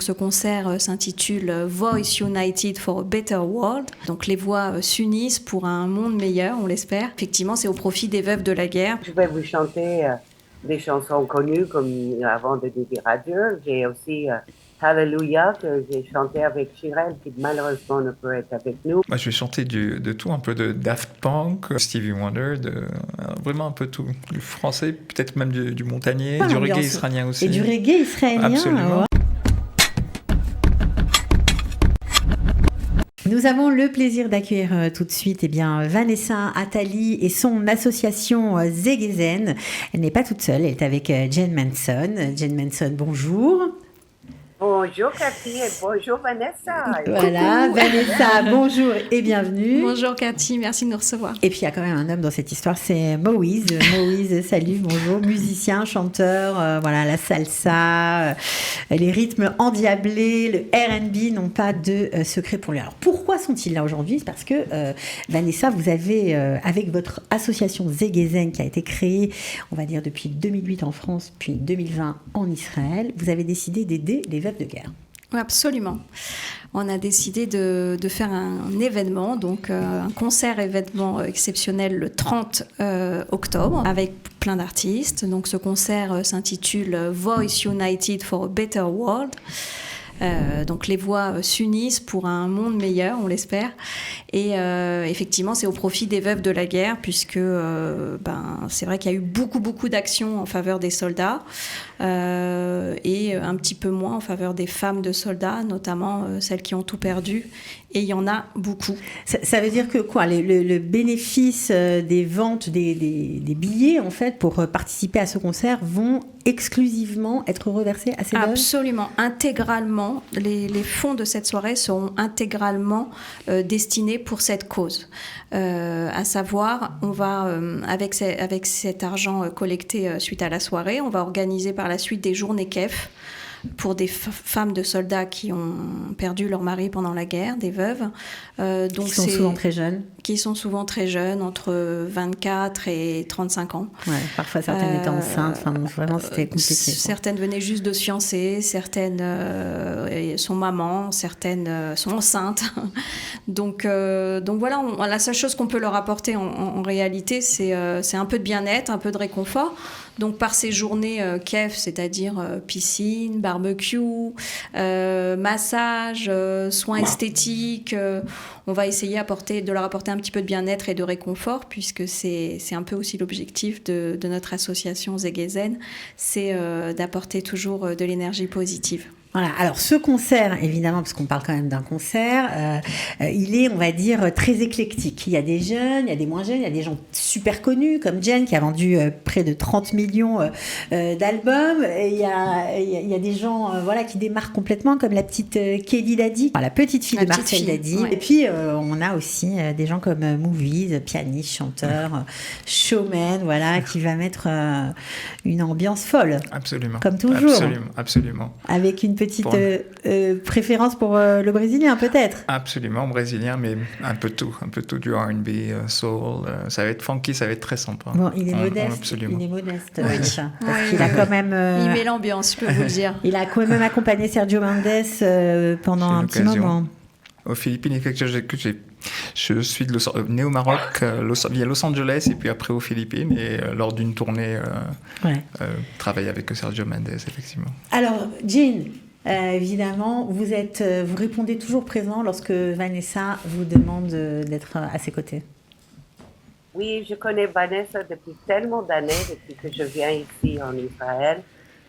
ce concert s'intitule Voice United for a Better World. Donc les voix s'unissent pour un monde meilleur, on l'espère. Effectivement, c'est au profit des veuves de la guerre. Je vais vous chanter des chansons connues comme avant de dire adieu. J'ai aussi Hallelujah que j'ai chanté avec Chirel qui malheureusement ne peut être avec nous. Moi, je vais chanter de tout, un peu de Daft Punk, Stevie Wonder, vraiment un peu tout. Du français, peut-être même du Montagnier, du reggae israélien aussi. Et du reggae israélien. Absolument. Ouais. Nous avons le plaisir d'accueillir tout de suite Vanessa Attali et son association Zegezen. Elle n'est pas toute seule, elle est avec Jen Manson. Jen Manson, bonjour. Bonjour Cathy et bonjour Vanessa. Voilà, Coucou. Vanessa, bonjour et bienvenue. Bonjour Cathy, merci de nous recevoir. Et puis il y a quand même un homme dans cette histoire, c'est Moïse. Moïse, salut, bonjour, musicien, chanteur, la salsa, les rythmes endiablés, le R&B n'ont pas de secret pour lui. Alors pourquoi sont-ils là aujourd'hui ? C'est parce que Vanessa, vous avez, avec votre association Zegezen qui a été créée, on va dire depuis 2008 en France, puis 2020 en Israël, vous avez décidé d'aider les veuves de guerre. Oui, absolument. On a décidé de faire un événement, donc un concert-événement exceptionnel le 30 octobre avec plein d'artistes. Donc ce concert s'intitule Voice United for a Better World. Donc les voix s'unissent pour un monde meilleur, on l'espère. Et effectivement, c'est au profit des veuves de la guerre, puisque c'est vrai qu'il y a eu beaucoup d'actions en faveur des soldats et un petit peu moins en faveur des femmes de soldats, notamment celles qui ont tout perdu. Et il y en a beaucoup. Ça veut dire que quoi, le bénéfice des ventes des billets, en fait, pour participer à ce concert, vont exclusivement être reversés à ces veuves ? Absolument, intégralement. Les fonds de cette soirée seront intégralement destinés pour cette cause. À savoir, on va, avec cet argent collecté suite à la soirée, on va organiser par la suite des journées KEF pour des femmes de soldats qui ont perdu leur mari pendant la guerre, des veuves. Donc qui sont souvent très jeunes. Qui sont souvent très jeunes, entre 24 et 35 ans. Ouais, parfois certaines étaient enceintes, vraiment c'était compliqué. Certaines venaient juste de se fiancer, certaines sont mamans, certaines sont enceintes. Donc voilà, la seule chose qu'on peut leur apporter en réalité, c'est un peu de bien-être, un peu de réconfort. Donc par ces journées KEF, c'est-à-dire piscine, barbecue, massage, soins esthétiques, on va essayer de leur apporter un petit peu de bien-être et de réconfort, puisque c'est un peu aussi l'objectif de notre association Zegezen, c'est d'apporter toujours de l'énergie positive. Voilà, alors ce concert, évidemment, parce qu'on parle quand même d'un concert, il est, on va dire, très éclectique. Il y a des jeunes, il y a des moins jeunes, il y a des gens super connus, comme Jen, qui a vendu près de 30 millions d'albums. Et il y a des gens qui démarrent complètement, comme la petite Kelly Dadi, la petite fille de Marcel Dadi. Ouais. Et puis, on a aussi des gens comme Movies, pianiste, chanteur, showman, qui va mettre une ambiance folle. Absolument. Comme toujours. Absolument. Avec une petite préférence pour le brésilien, peut-être. Absolument, brésilien, mais un peu tout du R&B, soul, ça va être funky, ça va être très sympa. Bon, il est modeste, oui. Ça, parce qu'il a quand même... il met l'ambiance, je peux vous le dire. Il a quand même accompagné Sergio Mendes pendant un petit moment. Aux Philippines, je suis né au Maroc, via Los Angeles, et puis après aux Philippines, et lors d'une tournée, travailler avec Sergio Mendes, effectivement. Alors, Jean, évidemment, vous répondez toujours présent lorsque Vanessa vous demande d'être à ses côtés. Oui, je connais Vanessa depuis tellement d'années, depuis que je viens ici en Israël,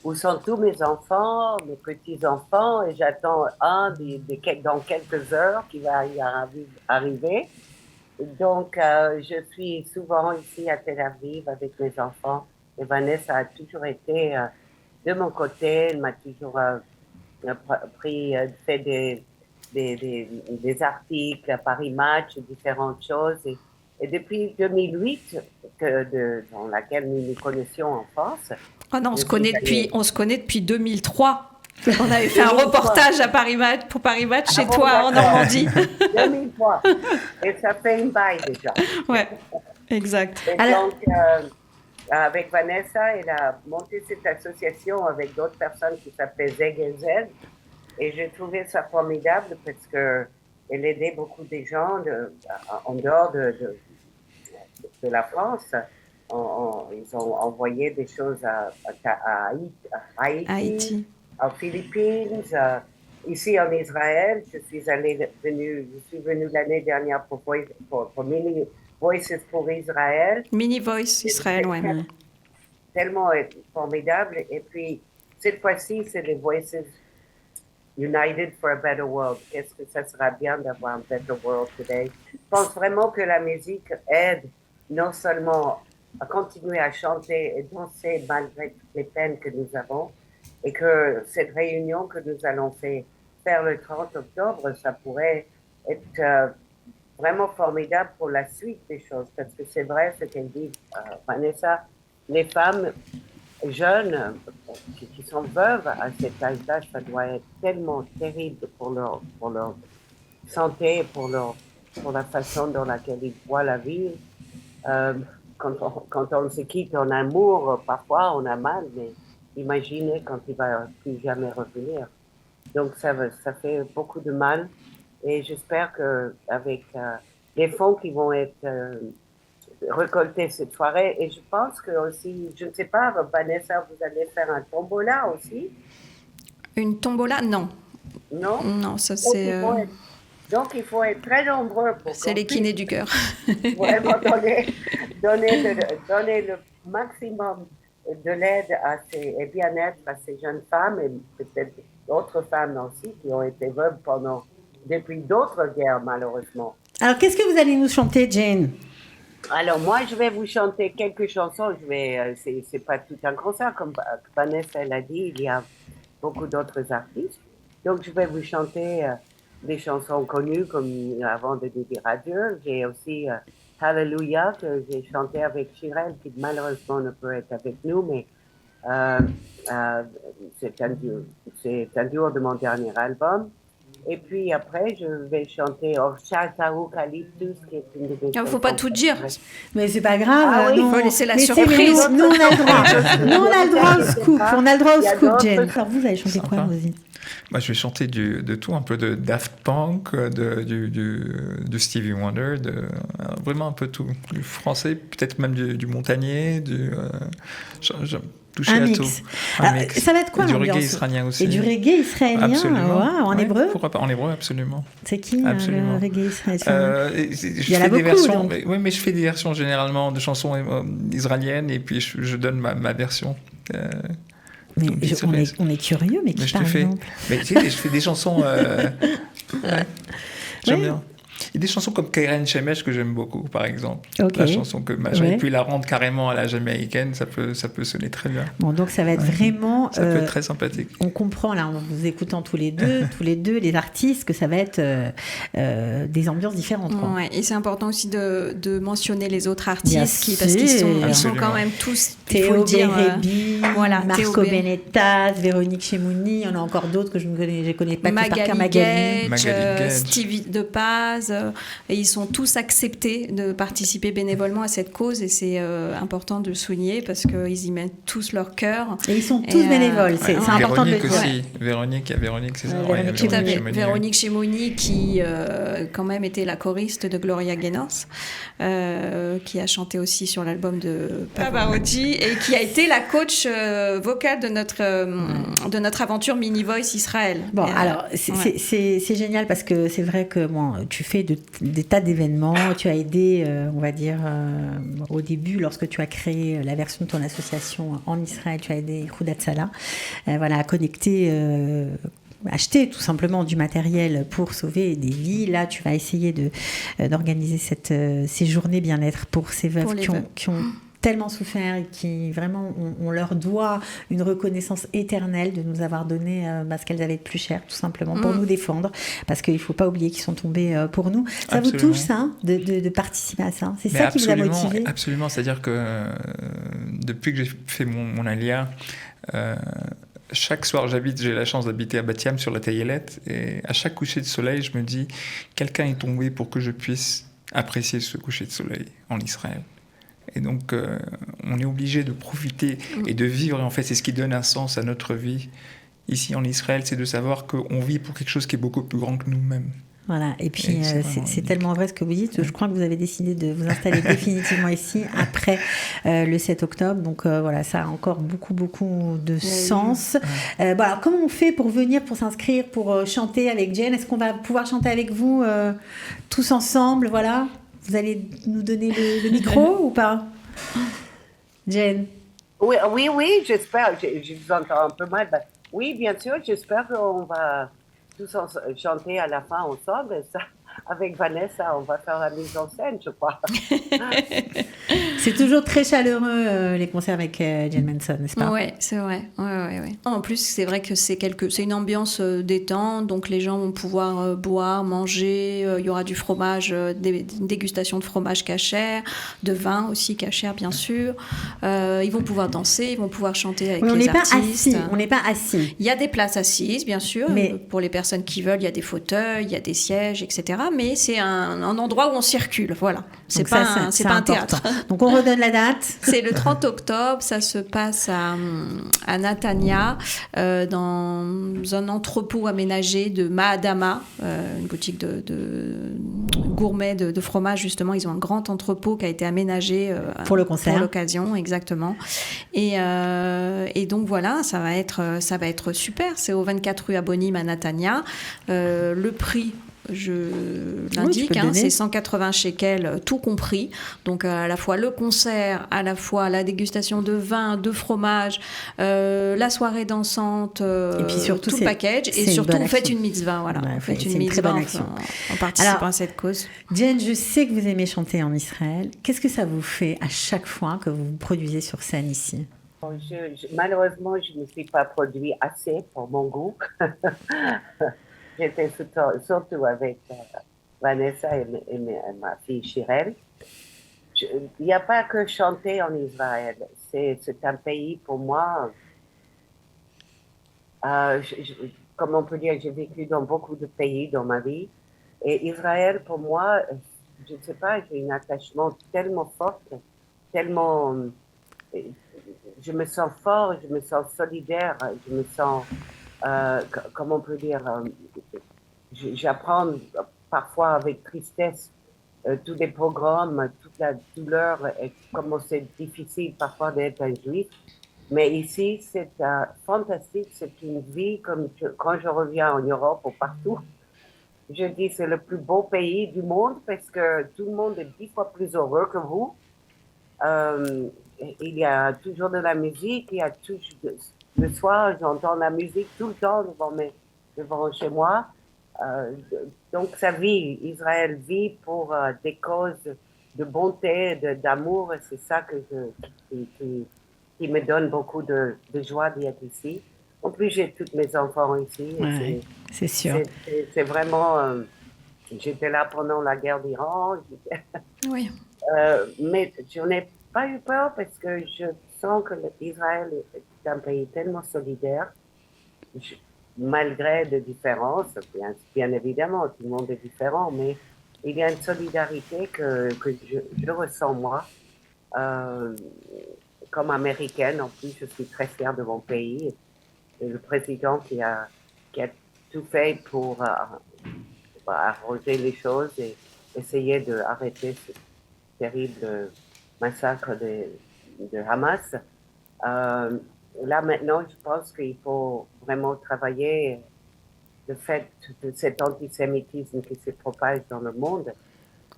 où sont tous mes enfants, mes petits-enfants, et j'attends dans quelques heures qui va y arriver. Donc, je suis souvent ici à Tel Aviv avec mes enfants, et Vanessa a toujours été de mon côté, elle m'a toujours fait des articles à Paris Match, différentes choses, et depuis 2008, dans laquelle nous nous connaissions en France. Oh non, on se connaît depuis 2003. On avait fait un reportage pour Paris Match chez toi en Normandie. 2003. Et ça fait une baille déjà. Ouais, exact. Et donc, avec Vanessa, elle a monté cette association avec d'autres personnes qui s'appelaient Zegezen. Et j'ai trouvé ça formidable parce qu'elle aidait beaucoup de gens en dehors de la France. Ils ont envoyé des choses à Haïti, aux Philippines, ici en Israël. Je suis venue l'année dernière pour Mini Voices pour Israël. Mini Voice Israël, oui. Tellement formidable. Et puis, cette fois-ci, c'est les Voices United for a Better World. Est-ce que ça sera bien d'avoir un Better World today? Je pense vraiment que la musique aide non seulement à continuer à chanter et danser malgré toutes les peines que nous avons, et que cette réunion que nous allons faire le 30 octobre, ça pourrait être vraiment formidable pour la suite des choses, parce que c'est vrai ce qu'elle dit, Vanessa, les femmes jeunes qui sont veuves à cet âge-là, ça doit être tellement terrible pour leur santé, pour la façon dans laquelle ils voient la vie. Quand on se quitte en amour, parfois on a mal, mais imaginez quand il va plus jamais revenir. Donc ça fait beaucoup de mal, et j'espère que avec les fonds qui vont être récoltés cette soirée, et je pense que aussi, je ne sais pas, Vanessa, vous allez faire un tombola aussi? Une tombola, non. Non? Non, ça c'est... Donc, il faut être très nombreux pour... C'est les kinés du cœur. Vraiment donner le maximum de l'aide et bien-être à ces jeunes femmes, et peut-être d'autres femmes aussi qui ont été veuves depuis d'autres guerres, malheureusement. Alors, qu'est-ce que vous allez nous chanter, Jane? Alors, moi, je vais vous chanter quelques chansons. C'est pas tout un concert, comme Vanessa l'a dit, il y a beaucoup d'autres artistes. Donc, je vais vous chanter des chansons connues, comme avant de dire adieu. J'ai aussi Hallelujah, que j'ai chanté avec Shirel, qui malheureusement ne peut être avec nous, mais c'est un duo de mon dernier album. Et puis après, je vais chanter Horchata Eucalyptus, qui est une de mes... Il ne faut pas tout dire. Mais c'est pas grave. Ah oui, il faut laisser la surprise. Nous, on a le droit. Nous, on a le droit au scoop. On a le droit au scoop, Jane. Alors, vous allez chanter quoi, Rosie? Moi, je vais chanter de tout, un peu de Daft Punk, du Stevie Wonder, vraiment un peu tout. Du français, peut-être même du Montagnier, toucher un à mix. tout. Alors, mix. Ça va être quoi, et du l'ambiance? reggae israélien aussi. Et du reggae israélien. Absolument. Wow, en hébreu? Pourquoi pas en hébreu, absolument. C'est qui le reggae israélien? Il y en a beaucoup. Oui, mais je fais des versions généralement de chansons israéliennes, et puis je donne ma version. Mais on est curieux, mais qui par exemple? Mais tu sais, je fais des chansons... J'aime bien. Il y a des chansons comme Keren Shemesh que j'aime beaucoup, par exemple. Okay. La chanson que j'aurais pu la rendre carrément à la jamaïcaine, ça peut sonner très bien. Bon, donc ça va être vraiment... Ça peut être très sympathique. On comprend, là, en vous écoutant tous les deux, les artistes, que ça va être des ambiances différentes. Quoi. Ouais, et c'est important aussi de mentionner les autres artistes parce qu'ils sont quand même tous... Théo Bérébi, voilà, Marco Benetas, Véronique Chemouni, il y en a encore d'autres que je ne connais pas Magali par cœur. Magali Gage, Stevie De Paz, et ils sont tous acceptés de participer bénévolement à cette cause, et c'est important de le souligner parce qu'ils y mettent tous leur cœur. Et ils sont tous bénévoles, c'est important de le dire. Véronique aussi, Véronique, c'est ça. Véronique Chemouni qui quand même était la choriste de Gloria Gaynor, qui a chanté aussi sur l'album de Pavarotti et qui a été la coach vocale de notre aventure Mini Voice Israël. Bon, alors c'est génial parce que c'est vrai que tu fais des tas d'événements, tu as aidé, on va dire, au début, lorsque tu as créé la version de ton association en Israël, tu as aidé Ichud Hatsala, à connecter... acheter tout simplement du matériel pour sauver des vies. Là, tu vas essayer d'organiser ces journées bien-être pour ces veuves qui ont tellement souffert et qui vraiment on leur doit une reconnaissance éternelle de nous avoir donné ce qu'elles avaient de plus cher, tout simplement, pour nous défendre, parce qu'il ne faut pas oublier qu'ils sont tombés pour nous. Ça vous touche, ça, de participer à ça? C'est ça qui vous a motivé? Absolument, c'est-à-dire que depuis que j'ai fait mon alia, chaque soir, j'ai la chance d'habiter à Bat-Yam sur la Taïelette, et à chaque coucher de soleil, je me dis, quelqu'un est tombé pour que je puisse apprécier ce coucher de soleil en Israël. Et donc, on est obligé de profiter et de vivre, et en fait, c'est ce qui donne un sens à notre vie. ici en Israël, c'est de savoir qu'on vit pour quelque chose qui est beaucoup plus grand que nous-mêmes. Voilà, et puis c'est tellement vrai ce que vous dites. Je crois que vous avez décidé de vous installer définitivement ici après le 7 octobre. Donc voilà, ça a encore beaucoup de sens. Bon, alors, comment on fait pour venir, pour s'inscrire, pour chanter avec Jen? Est-ce qu'on va pouvoir chanter avec vous tous ensemble? Voilà, vous allez nous donner le micro ou pas, Jen? Oui, j'espère. Je vous entends un peu mal. Oui, bien sûr, j'espère qu'on va tous chanter à la fin ensemble. Ça, avec Vanessa, on va faire la mise en scène, je crois. C'est toujours très chaleureux, les concerts avec Jen Manson, n'est-ce pas? Oui, c'est vrai. Ouais. En plus, c'est vrai que c'est une ambiance détente, donc les gens vont pouvoir boire, manger. Il y aura du fromage, une dégustation de fromage cachère, de vin aussi cachère, bien sûr. Ils vont pouvoir danser, ils vont pouvoir chanter avec les artistes. On n'est pas assis. Il y a des places assises, bien sûr. Mais pour les personnes qui veulent, il y a des fauteuils, il y a des sièges, etc. Mais c'est un endroit où on circule, voilà. C'est pas un théâtre. Donc on redonne la date. C'est le 30 octobre, ça se passe à Natania, dans un entrepôt aménagé de Mahadama, une boutique de gourmet de fromage, justement. Ils ont un grand entrepôt qui a été aménagé pour le concert. Pour l'occasion, exactement. Et donc voilà, ça va être super. C'est au 24 rue Abonim à Natania. Le prix, je l'indique, c'est 180 shekels, tout compris. Donc à la fois le concert, à la fois la dégustation de vin, de fromage, la soirée dansante, et puis surtout, tout le package. Et surtout, vous faites une mitzvah. Voilà. Vous faites une mitzvah en participant à cette cause. Jen, je sais que vous aimez chanter en Israël. Qu'est-ce que ça vous fait à chaque fois que vous vous produisez sur scène ici? Malheureusement, je ne suis pas produit assez pour mon goût. J'étais surtout avec Vanessa et ma fille Shirel. Il n'y a pas que chanter en Israël. C'est un pays pour moi, comme on peut dire, j'ai vécu dans beaucoup de pays dans ma vie. Et Israël, pour moi, je ne sais pas, j'ai un attachement tellement fort, tellement... Je me sens fort, je me sens solidaire, je me sens... comment on peut dire, j'apprends parfois avec tristesse tous les programmes, toute la douleur et comment c'est difficile parfois d'être un juif. Mais ici, c'est fantastique, c'est une vie comme quand je reviens en Europe ou partout. Je dis c'est le plus beau pays du monde parce que tout le monde est 10 fois plus heureux que vous. Il y a toujours de la musique, il y a toujours... Le soir, j'entends la musique tout le temps devant chez moi. Donc, ça vit. Israël vit pour des causes de bonté, d'amour. C'est ça qui me donne beaucoup de joie d'être ici. En plus, j'ai tous mes enfants ici. Ouais, c'est sûr. C'est vraiment... j'étais là pendant la guerre d'Iran. Oui. Mais je n'ai pas eu peur parce que je sens que Israël est un pays tellement solidaire, malgré des différences, bien évidemment, tout le monde est différent, mais il y a une solidarité que je ressens moi. Comme américaine, en plus, je suis très fière de mon pays. Et le président qui a tout fait pour arranger les choses et essayer d'arrêter ce terrible massacre de Hamas. Là, maintenant, je pense qu'il faut vraiment travailler le fait de cet antisémitisme qui se propage dans le monde.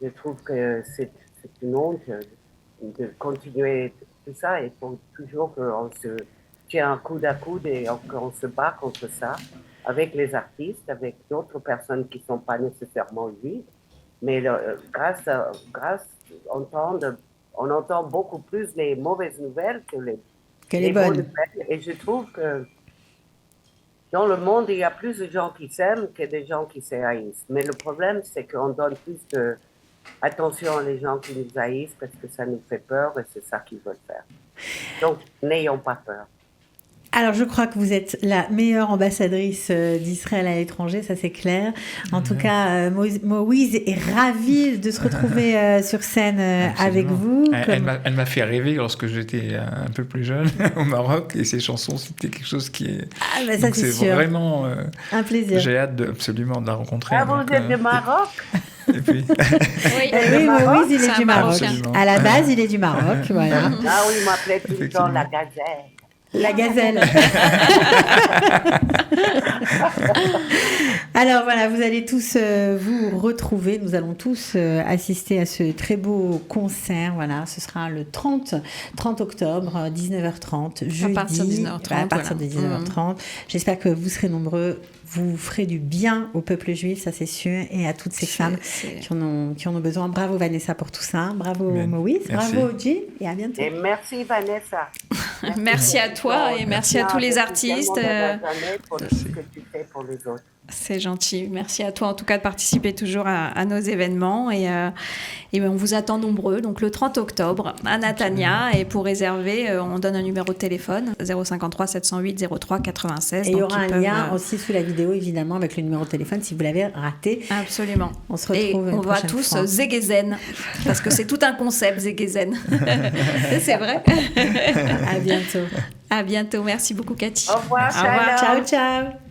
Je trouve que c'est une honte de continuer tout ça. Il faut toujours qu'on se tient coude à coude et qu'on se bat contre ça avec les artistes, avec d'autres personnes qui ne sont pas nécessairement juives. Mais grâce on entend beaucoup plus les mauvaises nouvelles que les bonnes nouvelles. Et je trouve que dans le monde, il y a plus de gens qui s'aiment que des gens qui se haïssent. Mais le problème, c'est qu'on donne plus d'attention aux gens qui nous haïssent parce que ça nous fait peur et c'est ça qu'ils veulent faire. Donc, n'ayons pas peur. Alors, je crois que vous êtes la meilleure ambassadrice d'Israël à l'étranger, ça c'est clair. En tout cas, Moïse est ravie de se retrouver sur scène avec vous. Elle m'a fait rêver lorsque j'étais un peu plus jeune au Maroc, et ses chansons, c'était quelque chose qui est... Ah, bah ça donc c'est sûr. Vraiment un plaisir. J'ai hâte absolument de la rencontrer. Ah, vous êtes du Maroc? Et puis... oui, Moïse, il est du Maroc. À la base, il est du Maroc, voilà. Ah oui, il m'appelait tout le temps la gazelle. La gazelle. Alors voilà, vous allez tous vous retrouver. Nous allons tous assister à ce très beau concert. Voilà, ce sera le 30 octobre, 19h30, jeudi. À partir de 19h30. À partir de 19h30. J'espère que vous serez nombreux. Vous ferez du bien au peuple juif, ça c'est sûr, et à toutes ces femmes qui en ont besoin. Bravo Vanessa pour tout ça. Bravo Moïse. Merci. Bravo Jean. Et à bientôt. Et merci Vanessa. Merci à toi et merci à tous les artistes. Pour tout ce que tu fais pour les autres. C'est gentil. Merci à toi en tout cas de participer toujours à nos événements et on vous attend nombreux. Donc le 30 octobre à Natania, et pour réserver, on donne un numéro de téléphone 053 708 03 96. Et il y aura un lien aussi sous la vidéo évidemment avec le numéro de téléphone si vous l'avez raté. Absolument. On se retrouve. Et on va tous Zegezen parce que c'est tout un concept Zegezen. C'est vrai. À bientôt. À bientôt. Merci beaucoup Cathy. Au revoir. Au revoir. Ciao ciao.